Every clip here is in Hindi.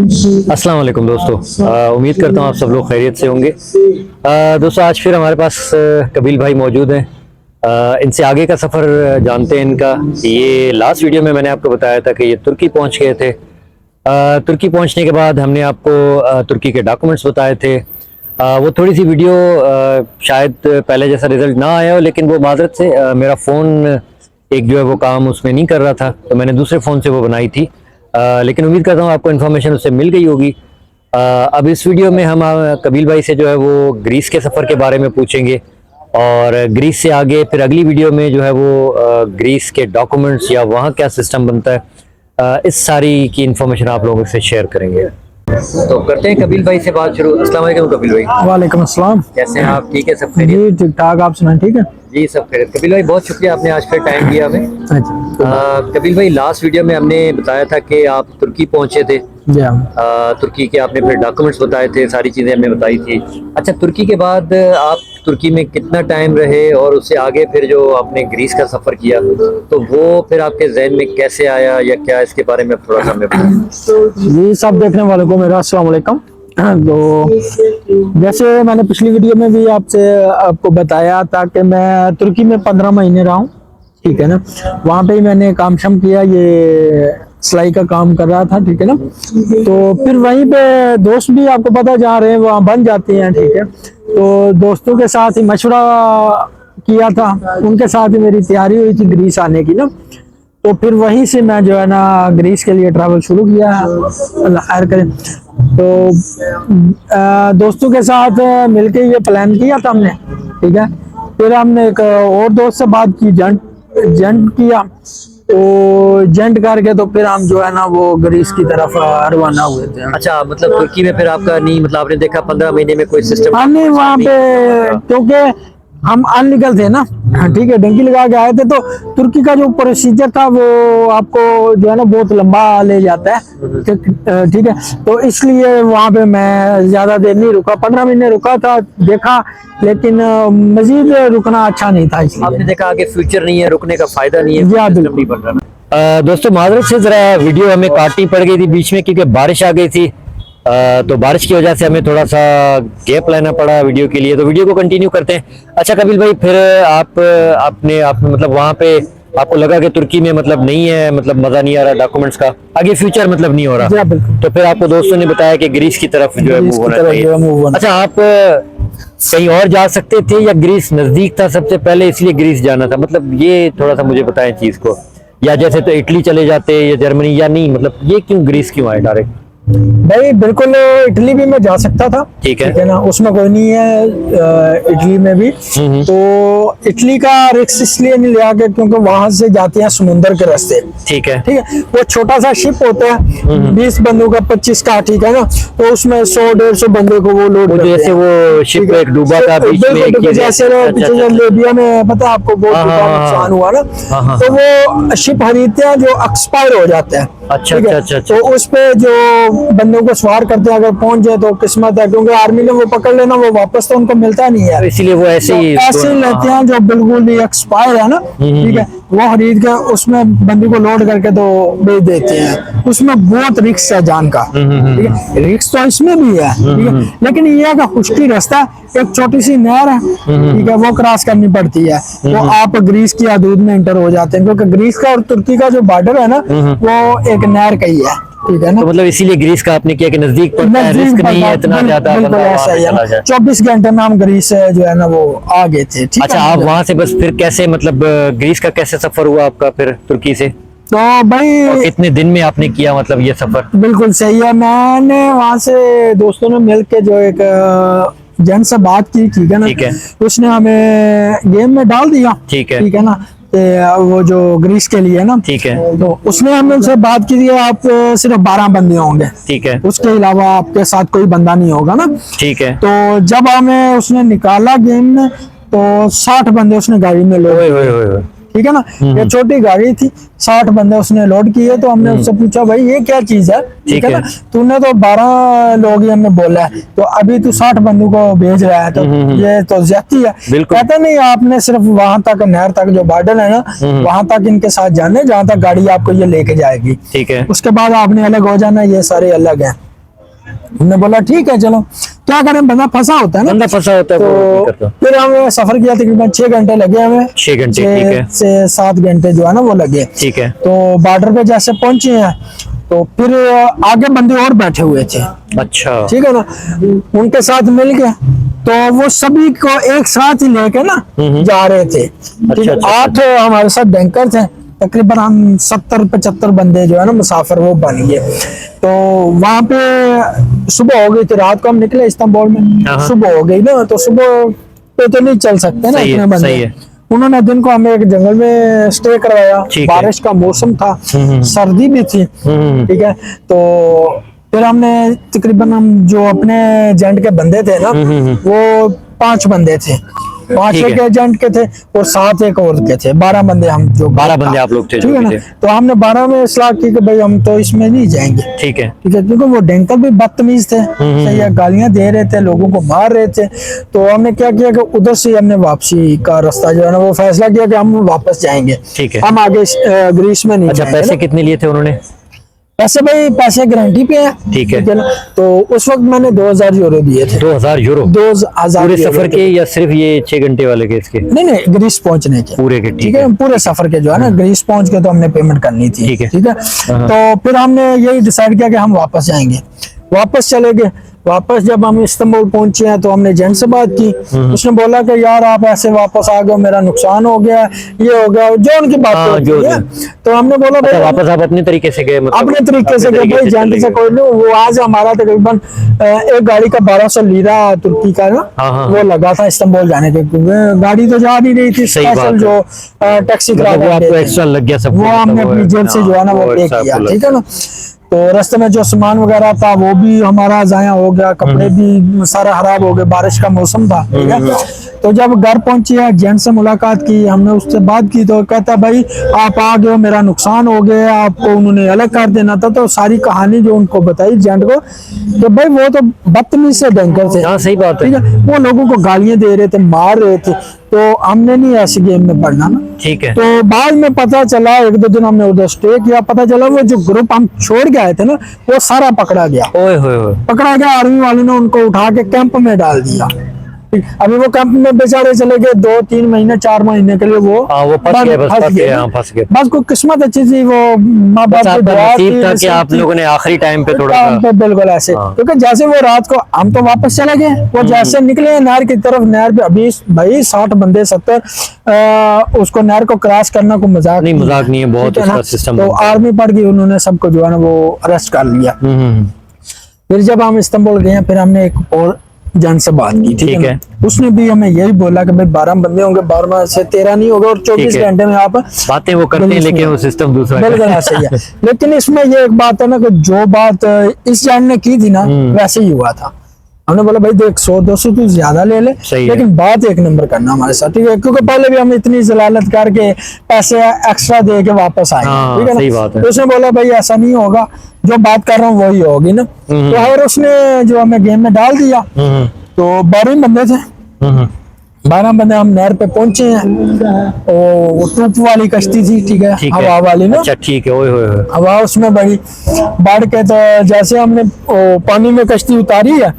अस्सलाम वालेकुम दोस्तों, उम्मीद करता हूँ आप सब लोग खैरियत से होंगे। दोस्तों आज फिर हमारे पास कबील भाई मौजूद हैं। इनसे आगे का सफ़र जानते हैं इनका। ये लास्ट वीडियो में मैंने आपको बताया था कि ये तुर्की पहुँच गए थे। तुर्की पहुँचने के बाद हमने आपको तुर्की के डॉक्यूमेंट्स बताए थे। वो थोड़ी सी वीडियो शायद पहले जैसा रिज़ल्ट ना आया हो, लेकिन वो माज़रत से मेरा फ़ोन एक जो है वो काम उसमें नहीं कर रहा था, तो मैंने दूसरे फ़ोन से वो बनाई थी। लेकिन उम्मीद करता हूँ आपको इन्फॉर्मेशन उससे मिल गई होगी। अब इस वीडियो में हम कबील भाई से जो है वो ग्रीस के सफ़र के बारे में पूछेंगे, और ग्रीस से आगे फिर अगली वीडियो में जो है वो ग्रीस के डॉक्यूमेंट्स या वहाँ क्या सिस्टम बनता है, इस सारी की इन्फॉर्मेशन आप लोगों से शेयर करेंगे। तो करते हैं कबील भाई से बात शुरू। अस्सलाम वालेकुम कबील भाई। वालेकुम अस्सलाम। कैसे हैं आप? ठीक है, सब खैरियत? जी ठीक ठाक, आप सुनाएं? ठीक है जी, सब खैरियत। कबील भाई बहुत शुक्रिया, आपने आज फिर टाइम दिया हमें। अच्छा। कबील भाई लास्ट वीडियो में हमने बताया था कि आप तुर्की पहुंचे थे। जी हाँ। तुर्की के आपने फिर डॉक्यूमेंट्स बताए थे, सारी चीज़ें हमने बताई थी। अच्छा, तुर्की के बाद आप तुर्की में कितना टाइम रहे, और उससे आगे फिर जो आपने ग्रीस का सफ़र किया तो वो फिर आपके जहन में कैसे आया या क्या, इसके बारे में थोड़ा सा हमें बताएं। जी सब देखने वालों को मेरा अस्सलाम वालेकुम। तो जैसे मैंने पिछली वीडियो में भी आपको बताया था कि मैं तुर्की में 15 महीने रहा हूँ, ठीक है ना। वहाँ पे ही मैंने काम शाम किया, ये सिलाई का काम कर रहा था, ठीक है ना। तो फिर वहीं पे दोस्त भी आपको पता जा रहे हैं वहाँ बन जाते हैं, ठीक है। तो दोस्तों के साथ ही मशवरा किया था, उनके साथ ही मेरी तैयारी हुई थी ग्रीस आने की ना। तो फिर वहीं से मैं जो है ना ग्रीस के लिए ट्रैवल शुरू किया, अल्लाह खैर करे। तो दोस्तों के साथ मिलके ये प्लान किया था हमने, ठीक है। फिर हमने एक और दोस्त से बात की, जेंट किया, तो जेंट करके तो फिर हम जो है ना वो ग्रीस की तरफ रवाना हुए थे। अच्छा, मतलब तुर्की में फिर आपका नहीं, मतलब आपने देखा 15 महीने में कोई सिस्टम? हाँ नहीं, वहाँ पे क्योंकि हम अनलीगल थे ना, ठीक है, डंकी लगा के आए थे। तो तुर्की का जो प्रोसीजर था वो आपको जो है ना बहुत लंबा ले जाता है, ठीक है। तो इसलिए वहाँ पे मैं ज्यादा देर नहीं रुका, 15 महीने रुका था, देखा, लेकिन मजीद रुकना अच्छा नहीं था। इसलिए आपने देखा आगे फ्यूचर नहीं है, रुकने का फायदा नहीं है, बिल्कुल नहीं बन रहा। दोस्तों माजरत से जरा वीडियो हमें काटनी पड़ गई थी बीच में, क्योंकि बारिश आ गई थी। तो बारिश की वजह से हमें थोड़ा सा गैप लेना पड़ा वीडियो के लिए। तो वीडियो को कंटिन्यू करते हैं। अच्छा कबील भाई, फिर आपने मतलब वहाँ पे आपको लगा कि तुर्की में मतलब नहीं है, मतलब मजा नहीं आ रहा डॉक्यूमेंट्स का, आगे फ्यूचर मतलब नहीं हो रहा, तो फिर आपको दोस्तों ने बताया कि ग्रीस की तरफ जो है मूव होना चाहिए। अच्छा, आप कहीं और जा सकते थे या ग्रीस नजदीक था सबसे पहले इसलिए ग्रीस जाना था? मतलब ये थोड़ा सा मुझे बताएं चीज को। या जैसे तो इटली चले जाते या जर्मनी, या नहीं, मतलब ये क्यों ग्रीस क्यों आए डायरेक्ट? भाई बिल्कुल, इटली भी मैं जा सकता था, ठीक है ना, उसमें कोई नहीं है। इटली में भी तो इटली का रिस्क इसलिए नहीं लिया कि क्योंकि वहां से जाते हैं समुद्र के रास्ते, ठीक है। वो छोटा सा शिप होता है, 20 बंदों का, 25 का, ठीक है ना। तो उसमें 100-150 बंदे को वो लोड करते हैं। जैसे वो शिप एक डूबा था बीच में, जैसे पीछे लीबिया में पता है आपको बहुत नुकसान हुआ ना, तो वो शिप खरीदते हैं जो एक्सपायर हो जाता है। अच्छा। तो उस पे जो बंदों को सवार करते हैं, अगर पहुंच जाए तो किस्मत है, क्योंकि आर्मी ने वो पकड़ लेना, वो वापस तो उनको मिलता नहीं है, इसीलिए वो ऐसे ही लेते हैं जो बिल्कुल ही एक्सपायर है ना, ठीक है। वो खरीद के उसमें बंदी को लोड करके तो बेच देते हैं। उसमें बहुत रिस्क है जान का, ठीक है। रिस्क तो इसमें भी है, ठीक है, लेकिन ये है कि खुश्की रास्ता, एक छोटी सी नहर है, ठीक है, वो क्रॉस करनी पड़ती है, तो आप ग्रीस की हदूद में एंटर हो जाते हैं। क्योंकि ग्रीस का और तुर्की का जो बॉर्डर है ना वो एक नहर का ही है, ठीक है ना। तो मतलब इसीलिए ग्रीस का आपने किया कि नजदीक पड़ता है, रिस्क नहीं है इतना ज्यादा। 24 घंटे में हम ग्रीस से जो है ना वो आ गए थे, ठीक है। अच्छा, आप वहां से बस फिर कैसे, मतलब ग्रीस का कैसे सफर हुआ आपका फिर तुर्की से? तो भाई कितने दिन में आपने किया मतलब ये सफर? बिल्कुल सही है, मैंने वहां से दोस्तों ने मिलके जो एक जन से बात की, ठीक है ना, उसने हमें गेम में डाल दिया, ठीक है ना, वो जो ग्रीस के लिए ना, ठीक है। तो उसने हमने उनसे बात की थी, आप सिर्फ 12 बंदे होंगे, ठीक है, उसके अलावा आपके साथ कोई बंदा नहीं होगा ना, ठीक है। तो जब हमें उसने निकाला गेम में तो 60 बंदे उसने गाड़ी में लोड, ठीक है ना। ये छोटी गाड़ी थी, 60 बंदे उसने लोड किए। तो हमने उससे पूछा भाई ये क्या चीज है, ठीक है ना, तूने तो 12 लोग ही हमें बोला है, तो अभी तू 60 बंदों को भेज रहा है, तो ये तो ज्यादती है। कहते नहीं, आपने सिर्फ वहां तक नहर तक जो बॉर्डर है ना वहां तक इनके साथ जाने, जहाँ तक गाड़ी आपको ये लेके जाएगी, ठीक है। उसके बाद आपने अलग हो जाना, ये सारे अलग है, हमने बोला ठीक है चलो, क्या करें, बंदा फंसा होता है ना, बंदा फंसा होता है वो नहीं तो करता। फिर हमने सफर किया, तकरीबन 6 घंटे लगे हमें, 6 घंटे, ठीक है 6 से 7 घंटे जो है ना वो लगे। ठीक है। तो बॉर्डर पे जैसे पहुंचे हैं तो फिर आगे बंदे और बैठे हुए थे, अच्छा ठीक है ना, उनके साथ मिल गए, तो वो सभी को एक साथ ही लेके ना जा रहे थे, ठीक है। अच्छा, 8 हमारे साथ बैंकर थे, तकरीबन हम 70-75 बंदे जो है ना मुसाफिर वो बन गए। तो वहां पे सुबह हो गई थी, रात को हम निकले इस्तांबुल में, हाँ। सुबह हो गई ना, तो सुबह पे तो नहीं चल सकते ना सही है, इतने बंदे। सही है। उन्होंने दिन को हमें एक जंगल में स्टे करवाया, ठीक है। बारिश का मौसम था, सर्दी भी थी, ठीक है। तो फिर हमने तकरीबन, हम जो अपने एजेंट के बंदे थे ना वो 5 बंदे थे, 5 ठीक एक है। एजेंट के थे और 7 एक और के थे, 12 बंदे हम जो 12 बंदे आप लोग थे ठीक जो है ना। भी थे। तो हमने 12 में सलाह की कि भाई हम तो इसमें नहीं जाएंगे, ठीक है। ठीक है, क्योंकि वो डैंकर भी बदतमीज थे, सही है, गालियां दे रहे थे, लोगों को मार रहे थे। तो हमने क्या किया कि उधर से हमने वापसी का रास्ता जो है ना वो फैसला किया कि हम वापस जाएंगे, ठीक है। हम आगे ग्रीस में नहीं अच्छा, जाएंगे पैसे ना। कितने लिए थे उन्होंने? पैसे भाई, पैसे गारंटी पे है, ठीक है। ना। तो उस वक्त मैंने 2000 यूरो दिए थे, 2000 यूरो 2000 पूरे यूरो सफर के, या सिर्फ ये 6 घंटे वाले के इसके? नहीं नहीं, ग्रीस पहुंचने के पूरे के, ठीक है, पूरे सफर के जो है ना, ग्रीस पहुंच के तो हमने पेमेंट करनी थी, ठीक है। ठीक है। तो फिर हमने यही डिसाइड किया कि हम वापस जाएंगे, वापस चले गए। वापस जब हम इस्तांबुल पहुंचे हैं तो हमने एजेंट से बात की, उसने बोला कि यार आप ऐसे वापस आ गए, मेरा नुकसान हो गया, ये हो गया, जो उनकी बात हाँ, होती जो है। तो हमने बोला अच्छा, भाई वापस आप अपने तरीके से गए, मतलब अपने तरीके से गए भाई, एजेंट से कोई नहीं। वो आज हमारा तकरीबन एक गाड़ी का 1200 लीरा तुर्की का ना हाँ। वो लगा था इस्तांबुल जाने के, क्योंकि गाड़ी तो जा नहीं रही थी, सही बात स्पेशल है। जो टैक्सी मतलब वो किराया आपको देते हैं, एक्स्ट्रा लग गया सब वो कुछ, हमने मतलब अपनी जेब से जो है ना वो पे एक्स्ट्रा किया, आपको लग ठीक है ना। तो रास्ते में जो सामान वगैरह था वो भी हमारा जाया हो गया, कपड़े भी सारा खराब हो गए, बारिश का मौसम था, ठीक है। तो जब घर पहुंचे, एजेंट से मुलाकात की, हमने उससे बात की, तो कहता भाई आप आ गए, मेरा नुकसान हो गया, आपको उन्होंने अलग कर देना था। तो सारी कहानी जो उनको बताई एजेंट को, तो भाई वो तो बदतमीज से बैंकर थे, हाँ, सही बात है। ठीक है, वो लोगों को गालियां दे रहे थे, मार रहे थे। तो हमने नहीं ऐसे गेम में पढ़ना ना। ठीक है। तो बाद में पता चला, 1-2 दिन हमने उधर स्टे किया, पता चला वो जो ग्रुप हम छोड़ के आए थे ना वो सारा पकड़ा गया, ओए होए होए। पकड़ा गया। आर्मी वालों ने उनको उठा के कैंप में डाल दिया। अभी वो कैंप में बेचारे चले गए 2-3 महीने 4 महीने के लिए, वो हाँ, वो फंस गए, बस फंस गए, हाँ, फंस गए। बस कोई किस्मत अच्छी थी, वो माँ बाप बस की आपका दुआ नसीब थी, था कि नसीब आप थी। लोगों ने आखिरी टाइम पे थोड़ा टाइम पे बिल्कुल ऐसे, हाँ। क्योंकि जैसे वो रात को हम तो वापस चले गए, वो जैसे निकले नहर की तरफ, नहर पे अभी भाई 60 बंदे 70 उसको नहर को क्रॉस करना कोई मजाक नहीं, मजाक नहीं है, बहुत ठीक है ना। उसका सिस्टम तो बनता है। आर्मी पड़ गई, उन्होंने सबको जो है ना वो अरेस्ट कर लिया। फिर जब हम इस्तांबुल गए, फिर हमने एक और जन से बात की, ठीक है। उसने भी हमें यही बोला कि भाई 12 बंदे होंगे, 12 से 13 नहीं होगा, और 24 ठीक है। घंटे में आप बातें वो करते हैं, लेकिन वो सिस्टम दूसरा है। बिल्कुल ऐसे ही है। लेकिन इसमें ये एक बात है ना कि जो बात इस जैन ने की थी ना वैसे ही हुआ था। हमने बोला भाई देख 100-200 तू ज्यादा ले ले, सही है। लेकिन बात एक नंबर करना हमारे साथ, ठीक है, क्योंकि पहले भी हम इतनी जलालत करके पैसे एक्स्ट्रा दे के वापस आए, हाँ, ठीक है सही ना। बात है। तो उसने बोला भाई ऐसा नहीं होगा, जो बात कर रहा हूँ वही होगी ना। तो और उसने जो हमें गेम में डाल दिया। तो 12 बंदे थे, 12 बंदे हम नहर पे पहुंचे हैं। वो टूप वाली कश्ती थी, ठीक है, ठीक है। हवा वाली ना, अच्छा, ठीक है, ओए होए होए। हवा उसमें बढ़ी, बढ़ के तो जैसे हमने पानी में कश्ती उतारी है,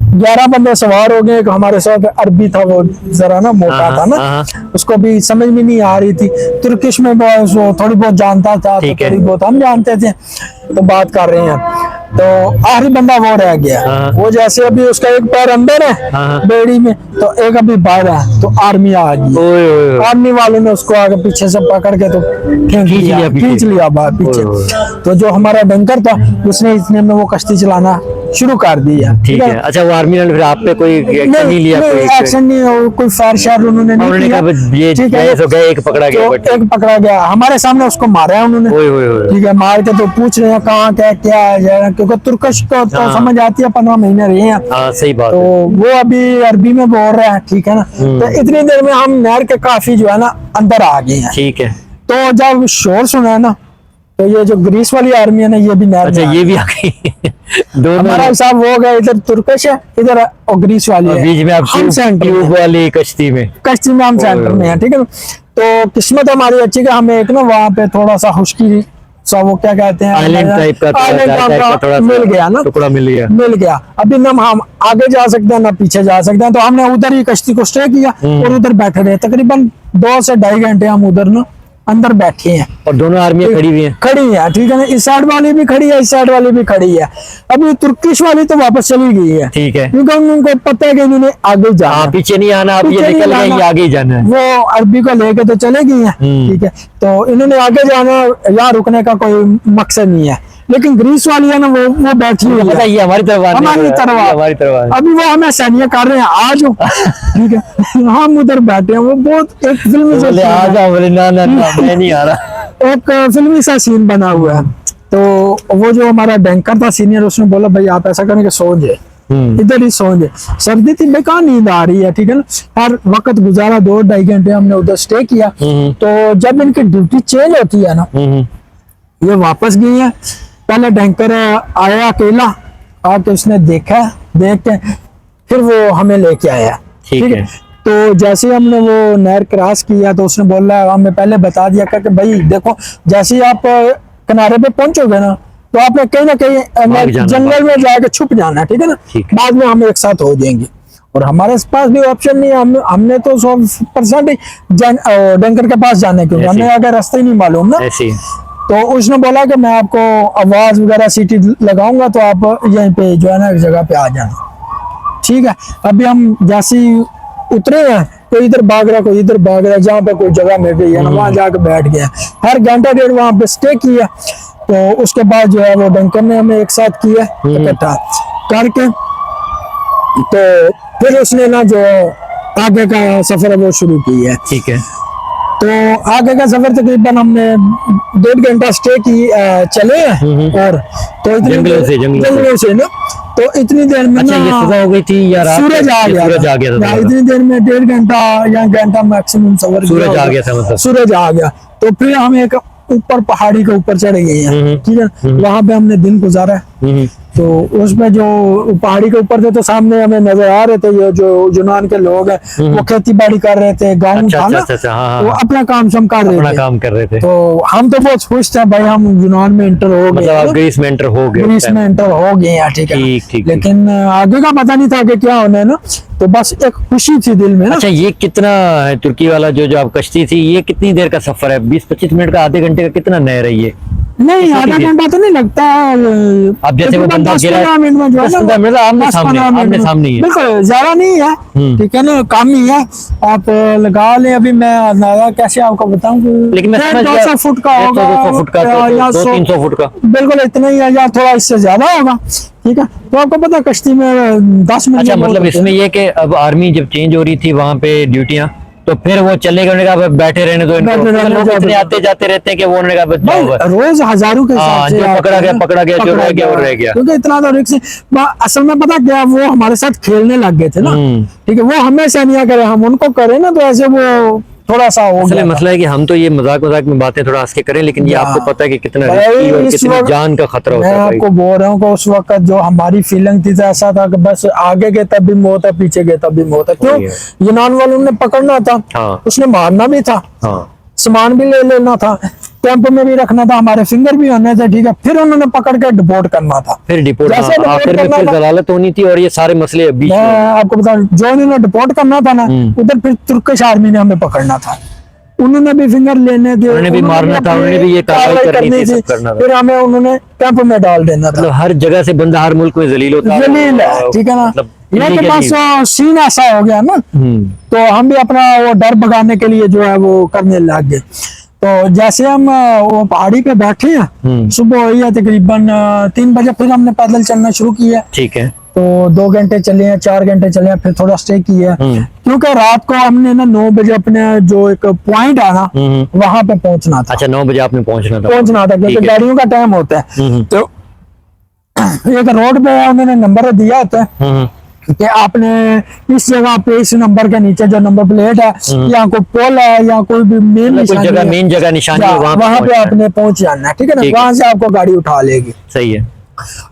11 बंदे सवार हो गए। एक हमारे साथ अरबी था, वो जरा ना मोटा था ना, उसको भी समझ में नहीं आ रही थी, तुर्किश में वो थोड़ी बहुत जानता था, तो ठीक है। थोड़ी बहुत हम जानते थे, तो बात कर रहे हैं। तो आखिरी बंदा वो रह गया, वो जैसे अभी उसका एक पैर अंदर है बेड़ी में, तो एक अभी बाहर है, तो आर्मी आ गई। ओए होए होए। आर्मी वालों ने उसको आगे पीछे से पकड़ के तो खींच लिया बाहर पीछे। तो जो हमारा बैंकर था उसने इतने में वो कश्ती चलाना शुरू कर दिया, ठीक है। अच्छा, वो आर्मी ने फिर आप पे कोई एक्शन नहीं लिया? कोई एक्शन नहीं, कोई फायर शायर उन्होंने नहीं उन्होंने किया, कहा ये ठीक है। जैसे हो गया, एक पकड़ा गया, तो बट एक पकड़ा गया, हमारे सामने उसको मारा है उन्होंने, ओए होए होए। ठीक है, मार के तो पूछ रहे हैं कहाँ क्या है, क्योंकि तुर्कश को तो समझ आती है, 15 महीने रहे हैं। हाँ, सही बात तो है। वो अभी अरबी में बोल रहे हैं, ठीक है ना। तो इतनी देर में हम नहर के काफी जो है ना अंदर आ गए हैं। ठीक है। तो जब शोर सुना है ना, तो ये जो ग्रीस वाली आर्मी है ना, ये भी नहर अच्छा, में ये भी आ गई। दोनों हमारा हिसाब वो गया, इधर तुर्कश है, इधर और ग्रीस वाली है, बीच में आप हम सेंटर में ट्यूब वाली कश्ती में। कश्ती में हम सेंटर में है, ठीक है ना। तो किस्मत हमारी अच्छी कि हमें एक ना वहाँ पे थोड़ा सा खुश्की सा वो क्या कहते हैं, आइलैंड टाइप का, आइलैंड टाइप का थोड़ा मिल गया ना, टुकड़ा मिल गया। अभी ना हम आगे जा सकते हैं ना पीछे जा सकते हैं, तो हमने उधर ही कश्ती को स्टे किया और उधर बैठे रहे। तकरीबन 2 से 2.5 घंटे हम उधर ना अंदर बैठे हैं। और दोनों आर्मियां खड़ी हुई हैं। खड़ी है, ठीक है ना, इस साइड वाली भी खड़ी है, इस साइड वाली भी खड़ी है। अभी तुर्किश वाली तो वापस चली गई है, ठीक है, क्योंकि उनको पता है कि इन्होंने आगे जाना है। पीछे नहीं आना, अब ये पीछे नहीं निकल गए, जाना। ये आगे ही जाना है। वो अरबी को लेके तो चले गई हैं, ठीक है, तो इन्होंने आगे जाना, यहाँ रुकने का कोई मकसद नहीं है। लेकिन ग्रीस वाली है ना, वो बैठी हुई पता है, है, ये हमारी तरफ आने हमारी वाला है, तरफ ये हमारी तरफ आने। अभी वो हमें सैनिया कर रहे हैं, आज ठीक है, हम उधर बैठे हैं। वो बहुत एक फिल्मी सा बोले, scene आ है। जाओ, बोले ना ना ना, मैं नहीं आ रहा। एक फिल्मी सा सीन बना हुआ है। तो वो जो हमारा बैंकर था सीनियर, उसने बोला भाई आप ऐसा करें कि सो जाए, इधर ही सो जाए। सर्दी थी, बेकार नींद आ रही है, ठीक है ना। हर वक्त गुजारा, 2-2.5 घंटे हमने उधर स्टे किया। तो जब इनकी ड्यूटी चेंज होती है ना, ये वापस गई है। पहले टैंकर आया अकेला, आके उसने देखा, देख के फिर वो हमें लेके आया, ठीक है। तो जैसे ही हमने वो नहर क्रॉस किया, तो उसने बोला, हमें पहले बता दिया कि भाई देखो, जैसे ही आप किनारे पे पहुंचोगे ना, तो आपने कहीं ना कहीं जंगल में जाके छुप जाना है, ठीक है ना। बाद में हम एक साथ हो जाएंगे। और हमारे पास भी ऑप्शन नहीं है, हमने तो 100% डंकर के पास जाने के, हमें अगर रास्ता ही नहीं मालूम ना। ऐसी तो उसने बोला कि मैं आपको आवाज वगैरह सीटी लगाऊंगा, तो आप यहीं पे जो है ना एक जगह पे आ जाना, ठीक है। अभी हम जैसे ही उतरे हैं, कोई इधर भाग रहा, कोई इधर भाग रहा, जहाँ पे कोई जगह मिल गई है ना, वहां जाके बैठ गया। हर घंटा 1.5 वहां पे स्टे किया। तो उसके बाद जो है वो डंकर ने हमें एक साथ किया इकट्ठा करके, तो फिर उसने ना जो आगे का सफर है वो शुरू किया है, ठीक है। तो आगे का सफर तकरीबन हमने 1.5 घंटा स्टे की चले हैं। और तो जंगलों से ना, तो इतनी देर में अच्छा, ये सुबह हो गई थी या रात? सूरज आ गया था। इतनी देर में 1.5 घंटा या घंटा मैक्सिमम सफर, सूरज आ गया था, मतलब सूरज आ गया। तो फिर हम एक ऊपर पहाड़ी के ऊपर चढ़ गए हैं, ठीक है। वहां पे हमने दिन गुजारा है। तो उसमें जो पहाड़ी के ऊपर थे, तो सामने हमें नजर आ रहे थे ये जो यूनान के लोग हैं, वो खेती बाड़ी कर रहे थे, गाँव था ना, वो अपना काम शम कर रहे थे। तो हम तो बहुत खुश थे भाई, हम यूनान में एंटर हो गए, मतलब ग्रीस में एंटर हो गए, ग्रीस में एंटर हो गए हैं, ठीक है। लेकिन आगे का पता नहीं था कि क्या होना है ना, तो बस एक खुशी थी दिल में ना। अच्छा, ये कितना है तुर्की वाला जो आप कश्ती थी, ये कितनी देर का सफर है? 20-25 मिनट का, आधे घंटे का, कितना नहर है ये? नहीं, आधा घंटा तो नहीं लगता। अब जैसे वो बंदा गिरा, 10-15 मिनट में जो है ना, आमने सामने ही है, बिल्कुल ज्यादा नहीं है, ठीक है ना, कम ही है। आप लगा लें, अभी मैं अंदाजा कैसे आपको बताऊं, लेकिन मैं 200 फुट का होगा, 200 फुट का, 200-300 फुट का, बिल्कुल इतना ही है, या थोड़ा इससे ज्यादा होगा, ठीक है। तो आपको पता कश्ती में 10 मिनट। अच्छा, मतलब इसमें ये कि अब आर्मी जब चेंज हो रही थी वहां पे ड्यूटियां, तो फिर वो चले गए, उन्होंने कहा बैठे रहने दो इनको, लोग इतने आते जाते रहते हैं कि वो उन्होंने कहा रोज हजारों के हिसाब से, जो पकड़ा गया, जो रह गया वो रह गया, क्योंकि इतना तो रिस्क। असल में पता क्या, वो हमारे साथ खेलने लग गए थे ना, ठीक है। वो हमें सैनिया करे, हम उनको करें ना, तो ऐसे वो थोड़ा सा हो गया। मसला है कि हम तो ये मजाक में बातें थोड़ा हंस के करें, लेकिन ये आपको पता है कि कितना रिस्की और कितनी जान का खतरा होता है। मैं आपको बोल रहा हूँ कि उस वक्त जो हमारी फीलिंग थी, ऐसा था कि बस आगे गए तब भी मौत है, पीछे गए तब भी मौत है। क्यों? यूनान वालों ने पकड़ना था, उसने मारना भी था, सामान भी ले लेना था, कैंप में भी रखना था, हमारे फिंगर भी होने थे, ठीक है। फिर उन्होंने पकड़ के डिपोर्ट करना था, फिर डिपोर्ट आखिर में फिर जलालत होनी थी, और ये सारे मसले बीच में। आपको बता, जो इन्होंने डिपोर्ट करना था ना, उधर फिर तुर्किश आर्मी ने हमें पकड़ना था, उन्होंने भी फिंगर लेने थे, उन्होंने भी मारना था, उन्होंने भी ये कार्रवाई करनी थी, सब करना था। फिर हमें उन्होंने कैंप में डाल देना था। मतलब हर जगह से बंदा हर मुल्क में जलील होता है, जलील है, ठीक है ना। ये के पास सीन ऐसा हो गया ना, तो हम भी अपना वो डर भगाने के लिए जो है वो करने लग गए। तो जैसे हम वो पहाड़ी पे बैठे हैं, सुबह हुई है तकरीबन 3 बजे, फिर हमने पैदल चलना शुरू किया, ठीक है। तो 2 घंटे चले हैं, 4 घंटे चले हैं, फिर थोड़ा स्टे किया, क्योंकि रात को हमने ना 9 बजे अपने जो एक पॉइंट है ना, वहां पे पहुंचना था। अच्छा, 9 बजे आपने पहुंचना था, क्योंकि गाड़ियों का टाइम होता है। तो एक रोड पे उन्होंने नंबर दिया होता है कि आपने इस जगह पे इस नंबर के नीचे जो नंबर प्लेट है, या कोई पोल है, या कोई भी मेन जगह निशानी है, वहां पे आपने पहुंच जाना है, ठीक है ना। वहां से आपको गाड़ी उठा लेगी, सही है।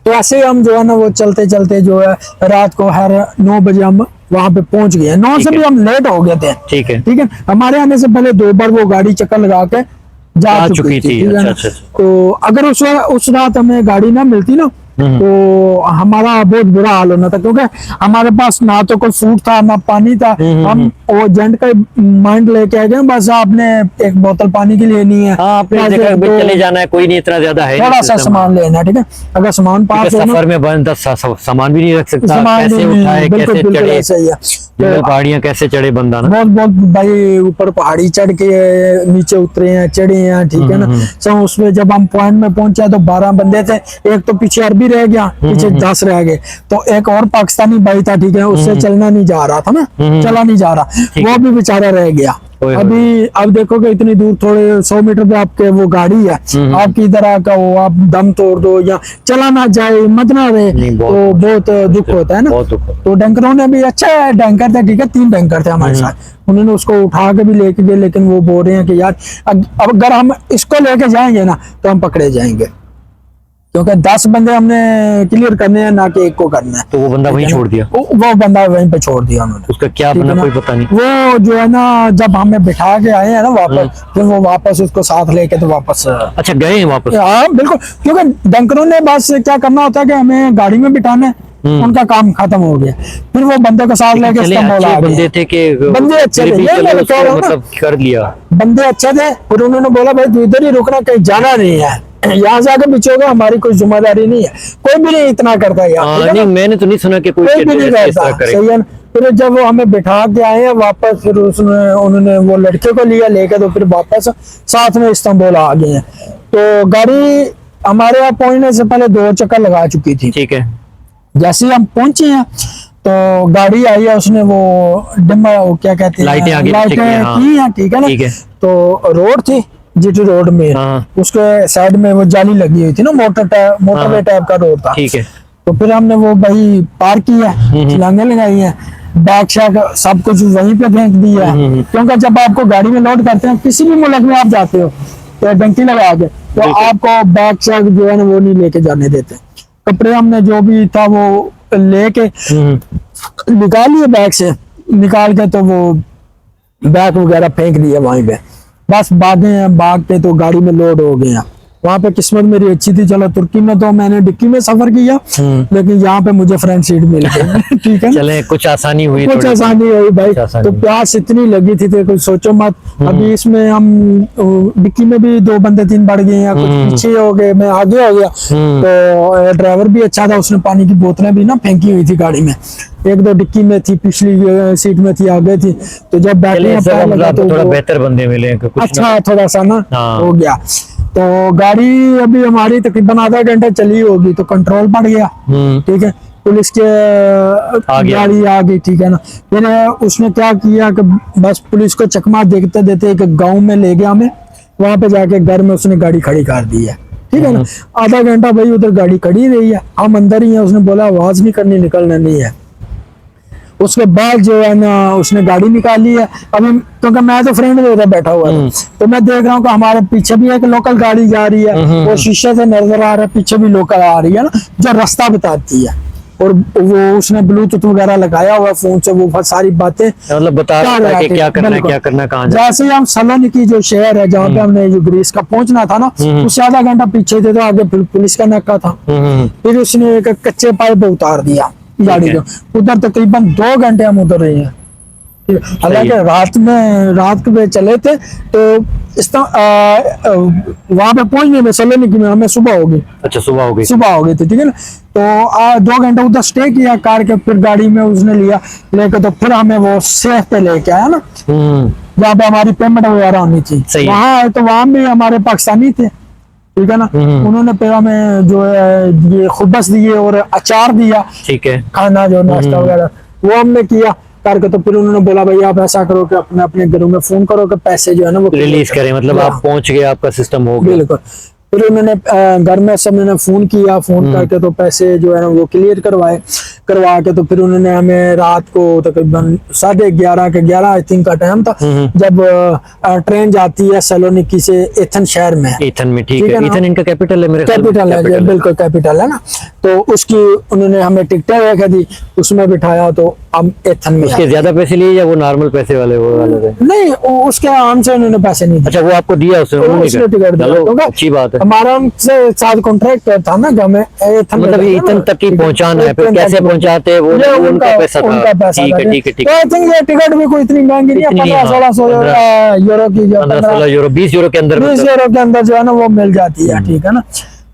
तो ऐसे हम जो है ना वो चलते चलते जो है रात को हर 9 बजे हम वहां पे पहुंच गए। 9 से भी हम लेट हो गए थे, ठीक है। हमारे आने से पहले 2 बार वो गाड़ी चक्कर लगा के जा चुकी चुकी थी, थी। ठीक है ना? अच्छा। तो अगर उस रात हमें गाड़ी ना मिलती ना, तो हमारा बहुत बुरा हाल होना था, क्योंकि हमारे पास ना तो कोई फूड था ना पानी था। हम वो एजेंट का माइंड लेके आ गए, बस आपने एक बोतल पानी की लेनी है, हाँ, आपने बस देखा एक कि दो चले जाना है, कोई नहीं इतना ज्यादा है थोड़ा नहीं सा सिस्टम। सामान लेना है, ठीक है। अगर सामान पास हो ना, सफर में बंद सामान भी नहीं रख सकता, सामान कैसे नहीं, उठाए, बिल्कुल कैसे बिल्कुल चढ़े, ऐसा ही है। जंगल तो पहाड़ियां कैसे चढ़े बंदा ना। बहुत बहुत भाई ऊपर पहाड़ी चढ़ के नीचे उतरे हैं, चढ़े हैं, ठीक है ना। सब उसमें जब हम पॉइंट में पहुंचे तो 12 बंदे थे, एक तो पीछे अरबी रह गया, पीछे 10 रह गए, तो एक और पाकिस्तानी भाई था, ठीक है, उससे चलना नहीं जा रहा था ना, चला नहीं जा रहा, वो भी बेचारा रह गया। ओए होए। अभी अब देखोगे इतनी दूर, थोड़े 100 मीटर पे आपके वो गाड़ी है, आपकी तरह का वो आप दम तोड़ दो या चला ना जाए, हिम्मत ना रहे, नहीं, तो बहुत बहुत दुख होता है ना। बहुत दुख होता तो डंकरों ने भी, अच्छा है डंकर थे, ठीक है, 3 डंकर थे हमारे साथ, उन्होंने उसको उठा के भी लेके गए, लेकिन वो बोल रहे हैं कि यार अब अगर हम इसको लेके जाएंगे ना तो हम पकड़े जाएंगे, क्योंकि 10 बंदे हमने क्लियर करने हैं, ना कि एक को करना है। तो वो बंदा वहीं छोड़ दिया, वो बंदा वहीं पे छोड़ दिया उन्होंने। उसका क्या ठीक है बना ना? कोई पता नहीं। वो जो है ना, जब हमें बिठा के आए हैं ना वापस, फिर वो वापस उसको साथ लेके तो वापस, अच्छा, गए हैं वापस। हाँ बिल्कुल, क्योंकि डंकरों ने बस क्या करना होता है कि हमें गाड़ी में बिठाना है, उनका काम खत्म हो गया, फिर वो बंदे को साथ लेके चले, इस्तांबुल अच्छे आ बंदे गए। थे कि बंदे अच्छे फिर थे, भी ये चलो मैं उसको कह रहा हूँ ना, मतलब कर लिया। बंदे अच्छे थे, फिर उन्होंने बोला भाई तू इधर ही रुकना, कहीं जाना नहीं है, यहाँ से आके बिछोगे, हमारी कोई जिम्मेदारी नहीं है, कोई भी नहीं इतना करता यार, ठीक है नहीं, ना? मैंने तो नहीं सुना कि कोई कोई भी नहीं इस तरह करता, करे। सही है ना? फिर जब वो हमें बिठा के आए हैं वापस, फिर उसने उन्होंने वो लड़के को लिया लेके, तो फिर वापस साथ में इस्तांबुल आ गए हैं। तो गाड़ी हमारे यहाँ पहुंचने से पहले 2 चक्कर लगा चुकी थी। ठीक है। जैसे ही हम पहुंचे हैं तो गाड़ी आई है, उसने वो डिम्मा, वो क्या कहते हैं, लाइटें आगे पीछे की, लाइटें हाँ। की हैं, ठीक है ना। ठीक है। तो रोड थी, जीटी रोड में, हाँ। उसके साइड में वो जाली लगी हुई थी ना, मोटरवे हाँ। टाइप का रोड था। ठीक है। तो फिर हमने वो भाई पार किया, छलांगे लगाई है, बैग शैग सब कुछ वहीं पे फेंक दिया है, क्योंकि जब आपको गाड़ी में लोड करते हैं, किसी भी मुल्क में आप जाते हो तो डंकी लगा के, तो आपको बैग शैग जो है ना वो नहीं लेके जाने देते। कपड़े हमने जो भी था वो लेके निकाल लिए बैग से, निकाल के तो वो बैग वगैरह फेंक दिए वहीं पे, बस भाग के तो गाड़ी में लोड हो गया। वहां पे किस्मत मेरी अच्छी थी, चलो तुर्की में तो मैंने डिक्की में सफर किया, लेकिन यहाँ पे मुझे फ्रंट सीट मिल गई। ठीक है, चले, कुछ आसानी हुई, कुछ थोड़ी आसानी हुई भाई। कुछ आसानी तो हुई। प्यास इतनी लगी थी तो कुछ सोचो मत। अभी इसमें हम डिक्की में भी 2 बंदे 3 बढ़ गए हैं, कुछ पीछे हो गए, मैं आगे हो गया। तो ड्राइवर भी अच्छा था, उसने पानी की बोतलें भी ना फेंकी हुई थी गाड़ी में, 1-2 डिक्की में थी, पिछली सीट में थी, आगे थी। तो जब बैठने चले, में इससे पता लगा मतलब तो थोड़ा वो बेहतर बंदे मिले कि कुछ अच्छा थोड़ा सा ना हाँ। हो गया। तो गाड़ी अभी हमारी तकरीबन आधा घंटा चली होगी, तो कंट्रोल पड़ गया, ठीक है, पुलिस के आ गया। गाड़ी आ गई, ठीक है ना। फिर उसने क्या किया कि बस पुलिस को चकमा देखते देते एक गांव में ले गया हमें, वहां पे जाके घर में उसने गाड़ी खड़ी कर दी है, ठीक है ना। आधा घंटा भाई उधर गाड़ी खड़ी रही है, हम अंदर ही है, उसने बोला आवाज नहीं करनी, निकलना नहीं है। उसके बाद जो है ना उसने गाड़ी निकाली है। अभी क्योंकि मैं तो फ्रेंड उधर बैठा हुआ था, तो मैं देख रहा हूँ कि हमारे पीछे भी एक लोकल गाड़ी जा रही है, वो शीशे से नजर आ रहा है, पीछे भी लोकल आ रही है ना, जो रास्ता बताती है। और वो उसने ब्लूटूथ वगैरह लगाया हुआ फोन से, वो सारी बातें मतलब बता रहा है कि क्या करना है, बिल्कुल। क्या करना है, कहाँ जाना है। जैसे ही हम सलन की जो शहर है जहाँ पे हमने जो ग्रीस का पहुंचना था ना, उससे आधा घंटा पीछे थे, तो आगे पुलिस का नाका था। फिर उसने एक कच्चे पाइप उतार दिया गाड़ी को, उधर तकरीबन 2 घंटे हम उधर रहे हैं। हालांकि रात में चले थे, तो वहां पे पहुंचने में सलोनिकी में हमें सुबह हो गई। अच्छा, सुबह हो गई। सुबह हो गई थी, ठीक है ना। तो 2 घंटे उधर स्टे किया कार के, फिर गाड़ी में उसने लिया लेके, तो फिर हमें वो सेफ पे लेके आया ना, जहाँ पे हमारी पेमेंट वगैरह होनी थी। सही है। वहाँ तो वहां भी हमारे पाकिस्तानी थे, ठीक है ना। उन्होंने फिर हमें जो है ये खुबस दिए और अचार दिया, ठीक है। खाना जो नाश्ता वगैरह वो हमने किया करके। तो फिर उन्होंने बोला भाई आप ऐसा करो कि अपने अपने घरों में फोन करो कि पैसे जो है ना वो रिलीज करें, मतलब आप पहुंच गए, आपका सिस्टम हो गया। बिल्कुल। फिर उन्होंने घर में सब ने फोन किया, फोन करके तो पैसे जो है ना वो क्लियर करवाए। करवा के तो फिर उन्होंने हमें रात को तकरीबन 11:30 के 11 आई थिंक का टाइम था, जब ट्रेन जाती है सलोनिकी से एथन शहर में। एथन में, ठीक ठीक है है। ना? एथन इनका कैपिटल है मेरे ख्याल में। कैपिटल है, Capital बिल्कुल कैपिटल है ना। तो उसकी उन्होंने हमें टिकटें रखा दी, उसमें बिठाया तो हम एथन में उसके आए। ज्यादा पैसे लिए या वो नॉर्मल पैसे वाले वो वाले थे? नहीं, उसके आम से उन्होंने पैसे नहीं दिए। अच्छा, वो आपको दिया उसने? उन्होंने उसने टिकट दिया, चलो क्योंकि अच्छी बात है। हमारा उनसे साथ कॉन्ट्रैक्ट था ना कि हमें एथन मतलब में एथन तक ही पहुंचाना है, फिर एथन कैसे तक पहुंचाते हैं वो ये उनका पैसा था। उनका पैसा ठीक था। है, ठीक है, ठीक तो है। आई थिंक ये टिकट भी कोई इतनी महंगी नहीं है, इतनी नहीं, 1500-1600 यूरो की, जो 15-16 यूरो, 20 यूरो के अंदर 20 मतलब। यूरो के अंदर जो है ना वो मिल जाती है, ठीक है ना।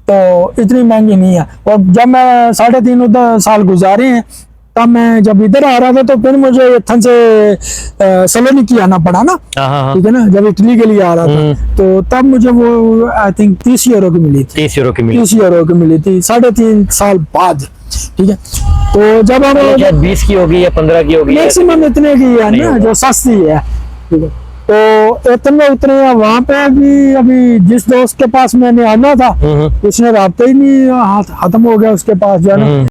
तो इतनी महंगी नहीं है। और जब मैं 3.5 साल गुजारे हैं, तब मैं जब इधर आ रहा था तो फिर मुझे एथन से सलोनिकी आना पड़ा ना, हाँ हाँ हाँ, ठीक है ना, जब इटली के लिए आ रहा था। तो तब मुझे वो आई थिंक 30 यूरो की मिली थी, 30 यूरो की मिली। 30 यूरो की मिली थी 3.5 साल बाद, ठीक है। तो जब हम शायद 20 की होगी या 15 की होगी। मैक्सिमम इतने की है नहीं ना, होगा। जो सस्ती है, ठीक है। तो एथन में उतरे हैं, वहां पे भी अभी जिस दोस्त के पास मैंने आना था उसने रास्ते ही नहीं, खत्म हो गया उसके पास जो है ना।